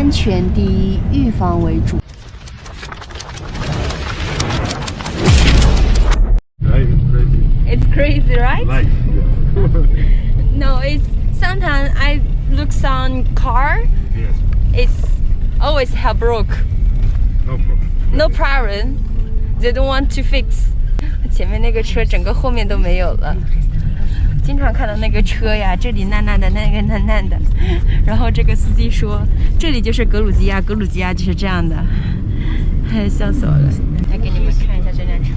安全第一，预防为主。It's crazy, right? Life, yeah. No, it's sometimes I look on car. Yes. It's always have broke. No problem. No problem. They don't want to fix. 前面那个车整个后面都没有了。经常看到那个车呀，这里烂烂的，那个烂烂的。然后这个司机说，这里就是格鲁吉亚，格鲁吉亚就是这样的。哎，笑死我了！来给你们看一下这辆车。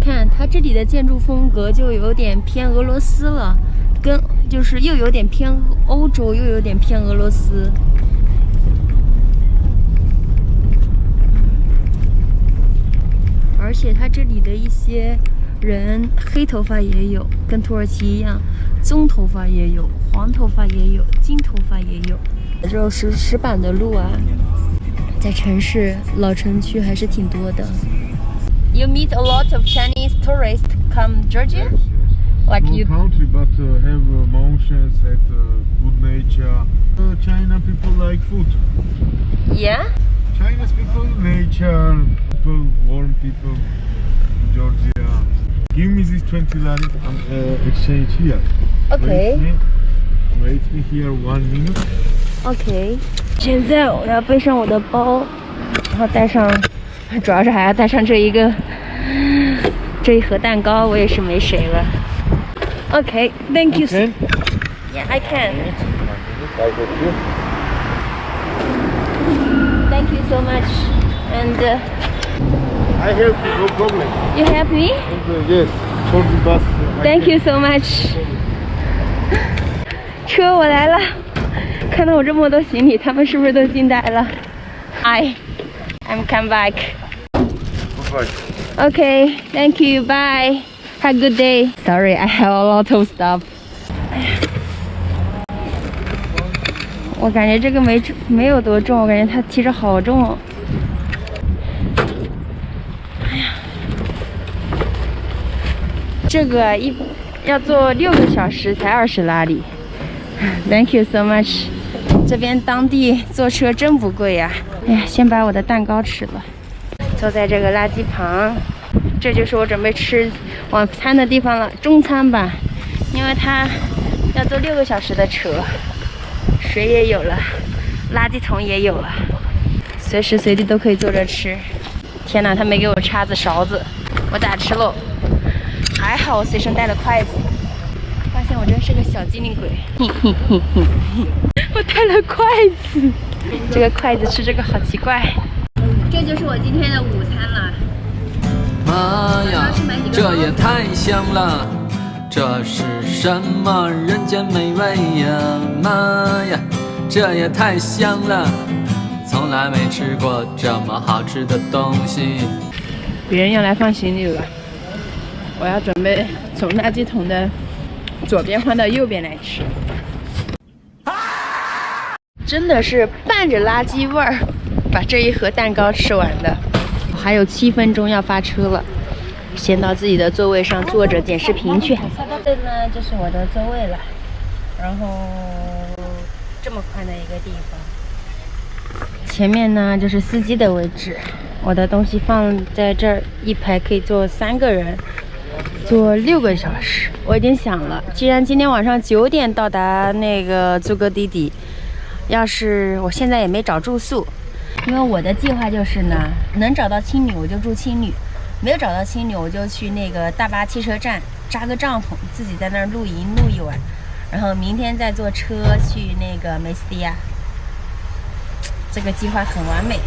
看它这里的建筑风格就有点偏俄罗斯了，跟就是又有点偏欧洲，又有点偏俄罗斯。而且它这里的一些人黑头发也有，跟土耳其一样，棕头发也有，黄头发也有，金头发也有。这种石板的路啊，在城市老城区还是挺多的。You meet a lot of Chinese tourists come Georgia? Yes, yes. Like Small you. country, but have mountains and good nature. China people like food. Yeah? Chinese people, nature, people, warm people. Georgia. Give me this 20 lari. Exchange here. Okay. Wait me here 1 minute. OK。现在我要背上我的包，然后带上。主要是还要带上这一盒蛋糕，我也是没谁了。Okay, thank you. Okay. Yeah, I can. I got you. Thank you so much. And I help you, no problem. you help me? And, yes, for the bus. Thank you so much. 车我来了，看到我这么多行李，他们是不是都惊呆了 ？I'm come back. Goodbye. Okay, thank you. Bye. Have a good day. Sorry, I have a lot of stuff. 我感觉这个没有多重，我感觉它提着好重哦。哎呀，这个要坐6个小时才20拉里。Thank you so much. 这边当地坐车真不贵呀。哎呀，先把我的蛋糕吃了。坐在这个垃圾旁，这就是我准备吃晚餐的地方了，中餐吧。因为它要坐6个小时的车，水也有了，垃圾桶也有了，随时随地都可以坐着吃。天哪，他没给我叉子勺子，我咋吃喽？还好我随身带了筷子。发现我真是个小机灵鬼，我带了筷子，这个筷子吃这个好奇怪。这就是我今天的午餐了。妈呀，这也太香了！这是什么人间美味呀？妈呀，这也太香了！从来没吃过这么好吃的东西。别人要来放行李了，我要准备从垃圾桶的左边换到右边来吃。真的是伴着垃圾味儿，把这一盒蛋糕吃完的。还有7分钟要发车了，先到自己的座位上坐着剪视频去。这呢就是我的座位了，然后这么宽的一个地方。前面呢就是司机的位置，我的东西放在这儿，一排可以坐3个人。坐6个小时，我已经想了，既然今天晚上9点到达那个祖格迪迪，要是我现在也没找住宿，因为我的计划就是呢，能找到青旅我就住青旅，没有找到青旅我就去那个大巴汽车站扎个帐篷，自己在那儿露营露一晚，然后明天再坐车去那个梅斯蒂亚。这个计划很完美。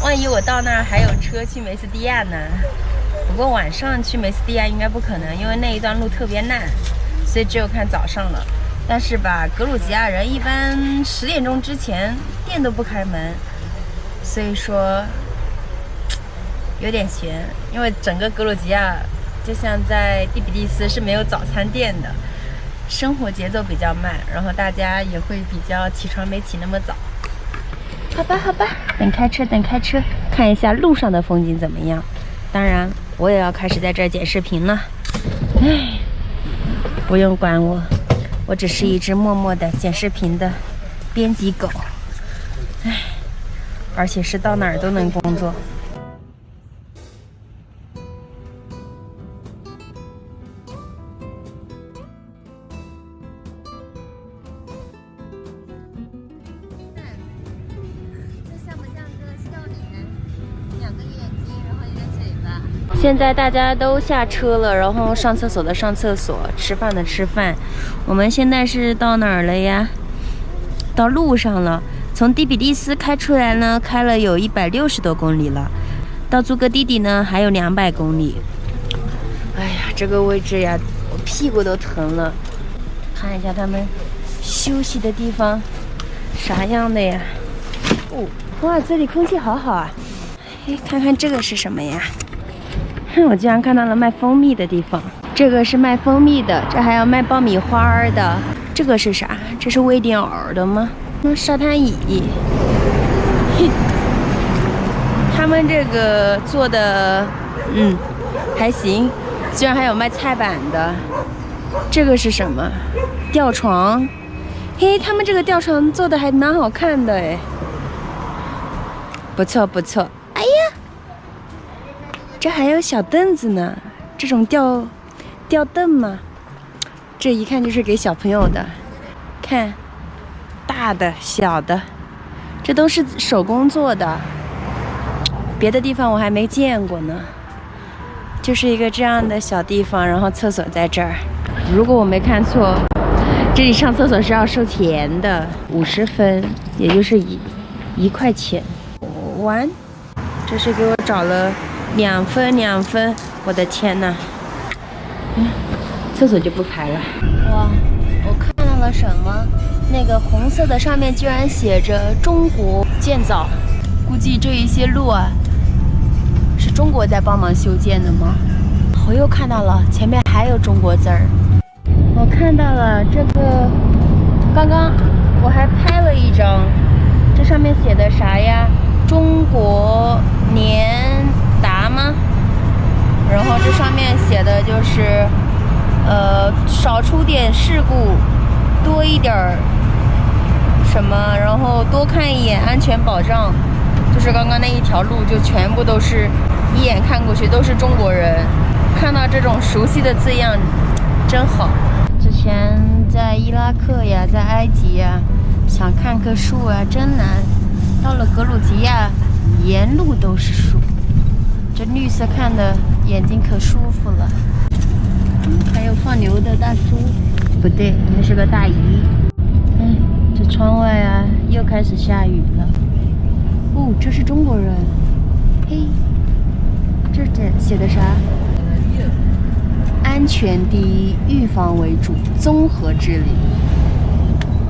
万一我到那儿还有车去梅斯蒂亚呢？不过晚上去梅斯蒂亚应该不可能，因为那一段路特别烂，所以只有看早上了。但是吧，格鲁吉亚人一般10点钟之前店都不开门，所以说有点悬。因为整个格鲁吉亚就像在第比利斯是没有早餐店的，生活节奏比较慢，然后大家也会比较起床没起那么早。好吧，好吧，等开车，等开车，看一下路上的风景怎么样。当然，我也要开始在这儿剪视频了。唉，不用管我，我只是一只默默的剪视频的编辑狗。唉，而且是到哪儿都能工作。现在大家都下车了，然后上厕所的上厕所，吃饭的吃饭。我们现在是到哪儿了呀？到路上了。从第比利斯开出来呢，开了有160多公里了。到祖格迪迪呢，还有200公里。哎呀，这个位置呀，我屁股都疼了。看一下他们休息的地方，啥样的呀？哦，哇，这里空气好好啊！哎，看看这个是什么呀？我竟然看到了卖蜂蜜的地方，这个是卖蜂蜜的，这还有卖爆米花的。这个是啥？这是喂点饵的吗？沙滩椅，他们这个做的，还行。居然还有卖菜板的。这个是什么？吊床。嘿，他们这个吊床做的还蛮好看的哎，不错不错。哎呀！这还有小凳子呢，这种吊凳吗？这一看就是给小朋友的，看，大的、小的，这都是手工做的，别的地方我还没见过呢。就是一个这样的小地方，然后厕所在这儿。如果我没看错，这里上厕所是要收钱的，50分，也就是1块钱。完，这是给我找了2分，我的天哪！厕所就不排了。哇，我看到了什么？那个红色的上面居然写着中国建造，估计这一些路啊，是中国在帮忙修建的吗？我又看到了，前面还有中国字儿。我看到了这个，刚刚我还拍了一张，这上面写的啥呀？中国年达吗？然后这上面写的就是，少出点事故，多一点儿什么，然后多看一眼安全保障。就是刚刚那一条路，就全部都是一眼看过去都是中国人。看到这种熟悉的字样，真好。之前在伊拉克呀，在埃及呀，想看棵树啊，真难。到了格鲁吉亚，沿路都是树，这绿色看的眼睛可舒服了。还有放牛的大叔，不对，那是个大姨。这窗外啊，又开始下雨了。哦，这是中国人。嘿，这写的啥？安全第一，预防为主，综合治理。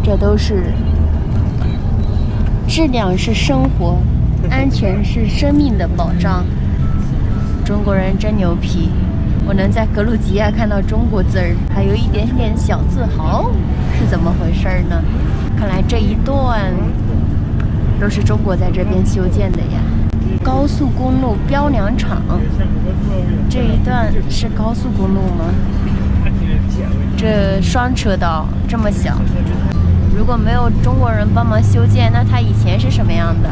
这都是质量是生活，安全是生命的保障。中国人真牛皮，我能在格鲁吉亚看到中国字儿，还有一点点小自豪，是怎么回事呢？看来这一段都是中国在这边修建的呀。高速公路标梁场，这一段是高速公路吗？这双车道这么小，如果没有中国人帮忙修建，那它以前是什么样的？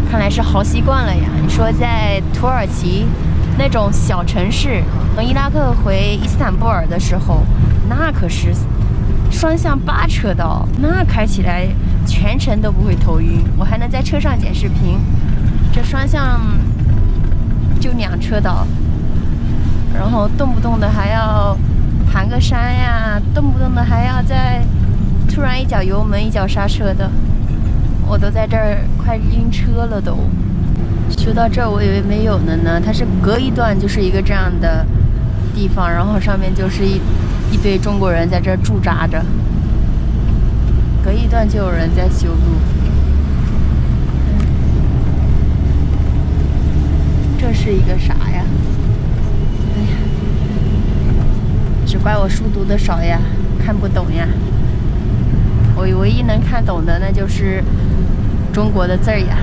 看来是好习惯了呀。你说在土耳其那种小城市，从伊拉克回伊斯坦布尔的时候，那可是双向8车道，那开起来全程都不会头晕。我还能在车上剪视频。这双向就2车道，然后动不动的还要盘个山呀，动不动的还要再突然一脚油门一脚刹车的，我都在这儿快晕车了都。修到这儿我以为没有了呢，它是隔一段就是一个这样的地方，然后上面就是一堆中国人在这儿驻扎着，隔一段就有人在修路。这是一个啥呀？哎呀，只怪我书读的少呀，看不懂呀。我唯一能看懂的那就是中国的字儿呀。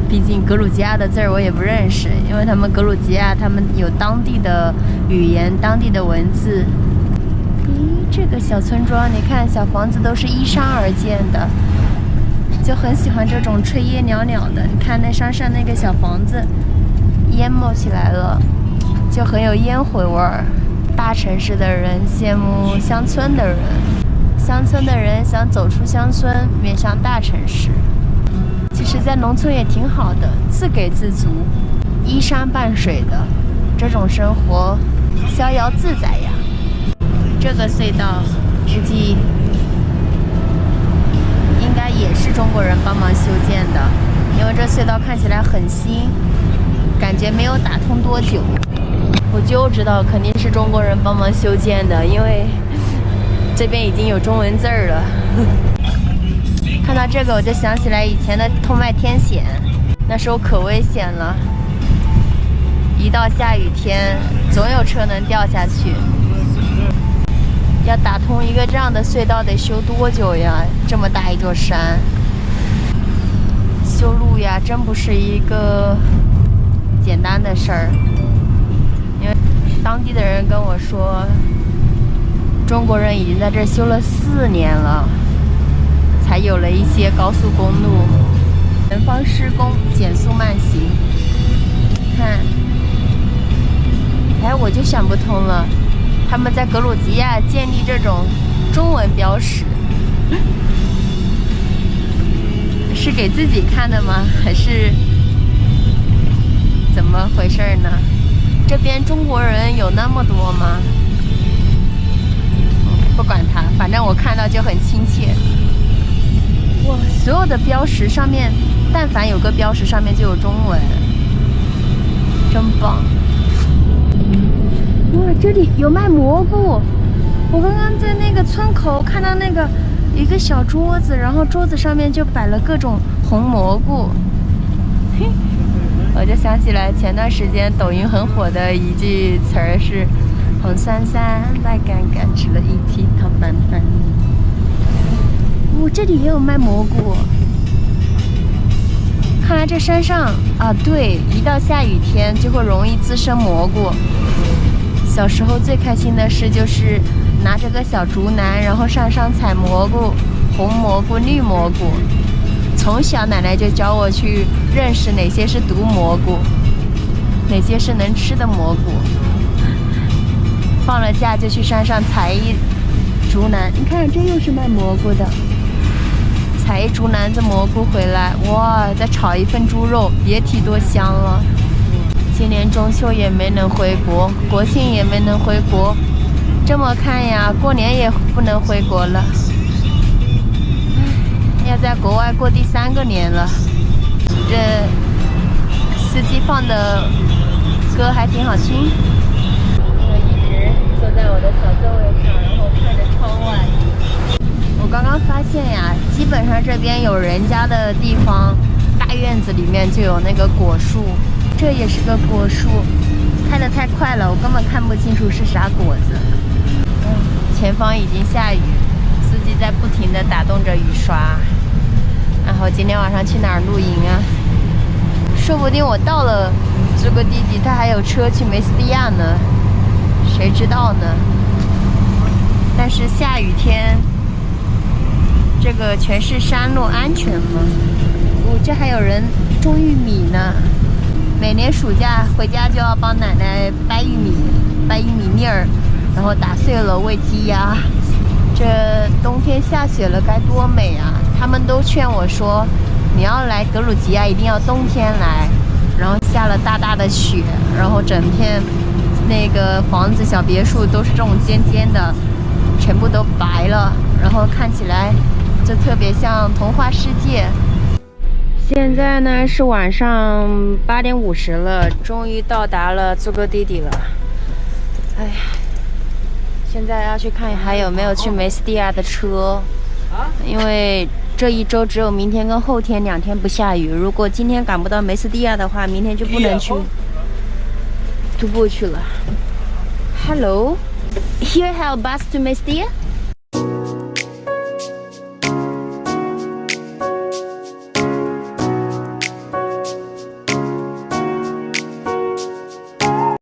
毕竟格鲁吉亚的字儿我也不认识，因为他们格鲁吉亚他们有当地的语言、当地的文字。咦，这个小村庄，你看小房子都是依山而建的，就很喜欢这种炊烟袅袅的。你看那山上那个小房子，烟冒起来了，就很有烟灰味儿。大城市的人羡慕乡村的人，乡村的人想走出乡村，面向大城市。其实，在农村也挺好的，自给自足，依山傍水的这种生活，逍遥自在呀。这个隧道估计应该也是中国人帮忙修建的，因为这隧道看起来很新，感觉没有打通多久。我就知道肯定是中国人帮忙修建的，因为这边已经有中文字儿了。看到这个我就想起来以前的通麦天险，那时候可危险了，一到下雨天总有车能掉下去。要打通一个这样的隧道得修多久呀？这么大一座山，修路呀真不是一个简单的事儿。因为当地的人跟我说，中国人已经在这儿修了4年了，才有了一些高速公路。前方施工，减速慢行。看，哎，我就想不通了，他们在格鲁吉亚建立这种中文标识，是给自己看的吗？还是怎么回事呢？这边中国人有那么多吗？不管它，反正我看到就很亲切。哇，所有的标识上面，但凡有个标识上面就有中文，真棒！哇，这里有卖蘑菇。我刚刚在那个村口看到那个一个小桌子，然后桌子上面就摆了各种红蘑菇。嘿，我就想起来前段时间抖音很火的一句词儿是“红伞伞，白杆杆，吃了一屉糖拌饭”。这里也有卖蘑菇。看来这山上啊，对，一到下雨天就会容易滋生蘑菇。小时候最开心的事就是拿着个小竹篮，然后上山采蘑菇，红蘑菇、绿蘑菇。从小奶奶就教我去认识哪些是毒蘑菇，哪些是能吃的蘑菇。放了假就去山上采一竹篮，你看这又是卖蘑菇的。采一竹篮子蘑菇回来，哇，再炒一份猪肉，别提多香了。今年中秋也没能回国，国庆也没能回国，这么看呀，过年也不能回国了。要在国外过第3个年了。这司机放的歌还挺好听。我一直坐在我的小座位上，然后看着窗外。我刚刚发现呀，基本上这边有人家的地方，大院子里面就有那个果树，这也是个果树，开得太快了，我根本看不清楚是啥果子。前方已经下雨，司机在不停地打动着雨刷。然后今天晚上去哪儿露营啊？说不定我到了这个地点，他还有车去梅斯蒂亚呢，谁知道呢？但是下雨天。这个全是山路，安全吗？这还有人种玉米呢。每年暑假回家就要帮奶奶掰玉米粒儿，然后打碎了喂鸡鸭。这冬天下雪了该多美啊！他们都劝我说，你要来格鲁吉亚一定要冬天来。然后下了大大的雪，然后整片那个房子、小别墅都是这种尖尖的，全部都白了，然后看起来。就特别像童话世界。现在呢是晚上8点50了，终于到达了祖格迪迪了。哎呀，现在要去看还有没有去梅斯蒂亚的车，因为这一周只有明天跟后天2天不下雨。如果今天赶不到梅斯蒂亚的话，明天就不能去徒步去了。Hello, here have bus to Mestia?